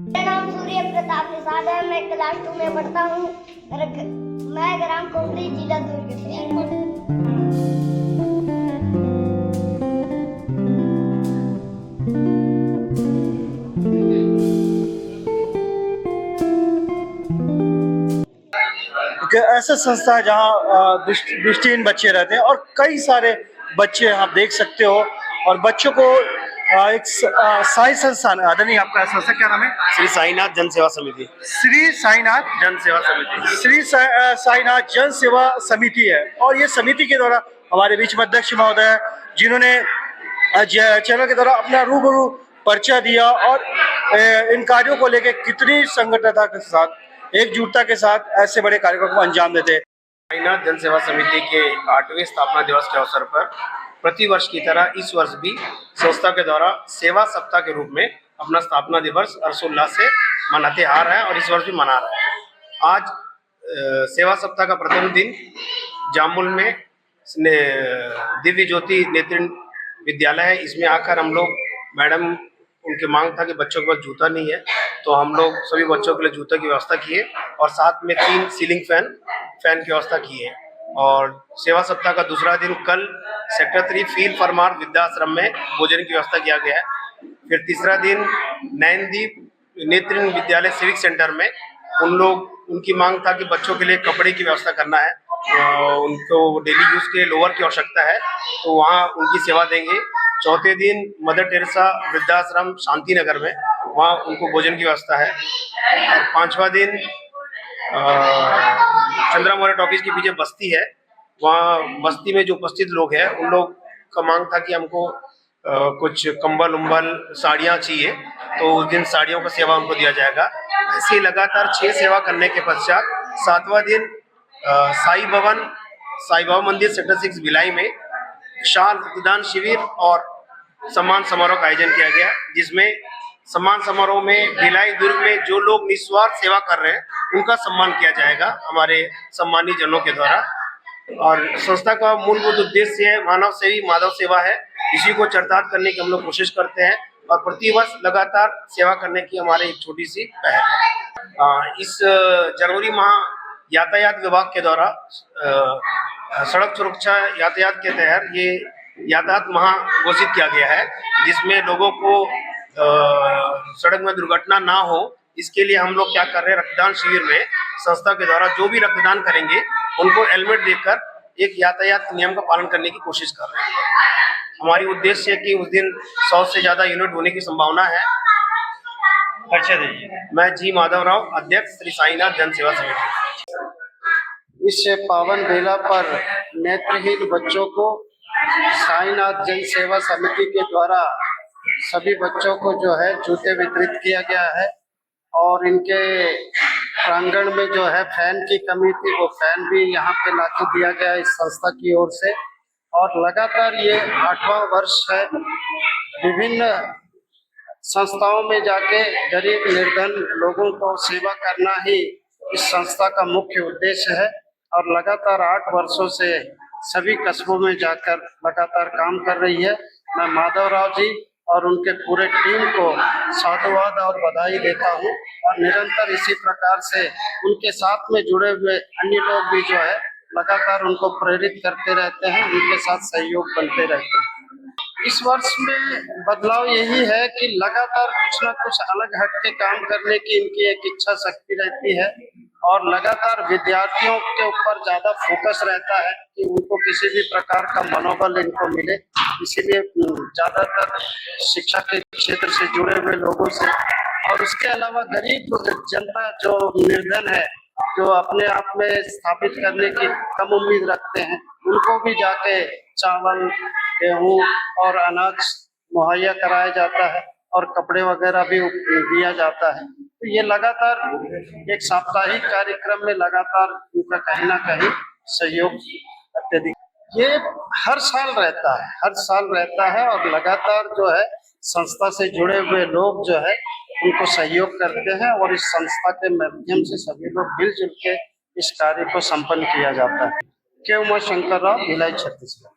मेरा नाम सूर्य प्रताप निषाद है। मैं क्लास 2 में पढ़ता हूँ। मैं ग्राम कोपरी, जिला दुर्ग से। ऐसा संस्था है जहाँ दृष्टिहीन बच्चे रहते हैं और कई सारे बच्चे आप देख सकते हो। और बच्चों को एक साई संस्थान आदरणीय, आपका संस्था क्या नाम है? श्री साईनाथ जन सेवा समिति। श्री साईनाथ जन सेवा समिति। श्री साईनाथ जन सेवा समिति है। और ये समिति के द्वारा हमारे बीच में अध्यक्ष महोदय है, जिन्होंने चैनल के द्वारा अपना रूबरू परिचय दिया और इन कार्यों को लेकर कितनी संगठनता के साथ, एकजुटता के साथ ऐसे बड़े कार्यक्रम को अंजाम देते हैं। साईनाथ जन सेवा समिति के 8वें स्थापना दिवस के अवसर पर प्रतिवर्ष की तरह इस वर्ष भी संस्था के द्वारा सेवा सप्ताह के रूप में अपना स्थापना दिवस हर्षोल्लास से मनाते आ रहा है और इस वर्ष भी मना रहा है। आज सेवा सप्ताह का प्रथम दिन जामुल में दिव्य ज्योति नेत्रहीन विद्यालय है। इसमें आकर हम लोग, मैडम उनकी मांग था कि बच्चों के पास जूता नहीं है, तो हम लोग सभी बच्चों के लिए जूते की व्यवस्था किए और साथ में 3 सीलिंग फैन की व्यवस्था की है। और सेवा सप्ताह का दूसरा दिन कल सेक्टर 3 फील्ड फरमार वृद्धाश्रम में भोजन की व्यवस्था किया गया है। फिर तीसरा दिन नैनदीप नेत्रहीन विद्यालय सिविक सेंटर में उनकी मांग था कि बच्चों के लिए कपड़े की व्यवस्था करना है, उनको डेली यूज के लोअर की आवश्यकता है, तो वहाँ उनकी सेवा देंगे। चौथे दिन मदर टेरेसा वृद्धाश्रम शांति नगर में, वहाँ उनको भोजन की व्यवस्था है। और 5वां दिन चंद्रा मौर्य टॉकीज के पीछे बस्ती है, वहाँ बस्ती में जो उपस्थित लोग हैं उन लोग का मांग था कि हमको कुछ कंबल उम्बल साड़ियाँ चाहिए, तो उस दिन साड़ियों का सेवा उनको दिया जाएगा। ऐसे लगातार 6 सेवा करने के पश्चात 7वां दिन साई बाबा मंदिर सेक्टर 6 भिलाई में विशाल रक्तदान शिविर और सम्मान समारोह का आयोजन किया गया, जिसमें सम्मान समारोह में भिलाई दुर्ग में जो लोग निस्वार्थ सेवा कर रहे हैं उनका सम्मान किया जाएगा हमारे सम्मानित जनों के द्वारा। और संस्था का मूलभूत उद्देश्य है मानव सेवी माधव सेवा है। इसी को चरितार्थ करने की हम लोग कोशिश करते हैं और प्रतिवर्ष लगातार सेवा करने की हमारी एक छोटी सी पहल है। इस जनवरी माह यातायात विभाग के द्वारा सड़क सुरक्षा यातायात के तहत ये यातायात माह घोषित किया गया है, जिसमें लोगों को सड़क में दुर्घटना ना हो, इसके लिए हम लोग क्या कर रहे हैं, रक्तदान शिविर में संस्था के द्वारा जो भी रक्तदान करेंगे उनको हेलमेट देकर एक यातायात नियम का पालन करने की कोशिश कर रहे हैं। हमारी उद्देश्य है कि उस दिन 100 से ज्यादा यूनिट होने की संभावना है। परिचय दीजिए। मैं जी माधव राव, अध्यक्ष श्री साईनाथ जन सेवा समिति। इस पावन बेला पर नेत्रहीन बच्चों को साईनाथ जन सेवा समिति के द्वारा सभी बच्चों को जो है जूते वितरित किया गया है और इनके प्रांगण में जो है फैन की कमी थी, वो फैन भी यहाँ पे लाके दिया गया इस संस्था की ओर से। और लगातार ये 8वां वर्ष है। विभिन्न संस्थाओं में जाके गरीब निर्धन लोगों को सेवा करना ही इस संस्था का मुख्य उद्देश्य है और लगातार 8 वर्षों से सभी कस्बों में जाकर लगातार काम कर रही है। मैं माधव राव जी और उनके पूरे टीम को साधुवाद और बधाई देता हूँ और निरंतर इसी प्रकार से उनके साथ में जुड़े हुए अन्य लोग भी जो है लगातार उनको प्रेरित करते रहते हैं, उनके साथ सहयोग बनते रहते हैं। इस वर्ष में बदलाव यही है कि लगातार कुछ ना कुछ अलग हट के काम करने की इनकी एक इच्छा शक्ति रहती है और लगातार विद्यार्थियों के ऊपर ज्यादा फोकस रहता है कि उनको किसी भी प्रकार का मनोबल इनको मिले। इसीलिए ज्यादातर शिक्षा के क्षेत्र से जुड़े हुए लोगों से और उसके अलावा गरीब जनता जो निर्धन है, जो अपने आप में स्थापित करने की कम उम्मीद रखते हैं, उनको भी जाके चावल गेहूं और अनाज मुहैया कराया जाता है और कपड़े वगैरह भी दिया जाता है। तो ये लगातार एक साप्ताहिक कार्यक्रम में लगातार उनका कहीं ना कहीं सहयोग अत्यधिक ये हर साल रहता है और लगातार जो है संस्था से जुड़े हुए लोग जो है उनको सहयोग करते हैं और इस संस्था के माध्यम से सभी लोग मिलजुल के इस कार्य को संपन्न किया जाता है। के उमा शंकर राव, भिलाई, छत्तीसगढ़।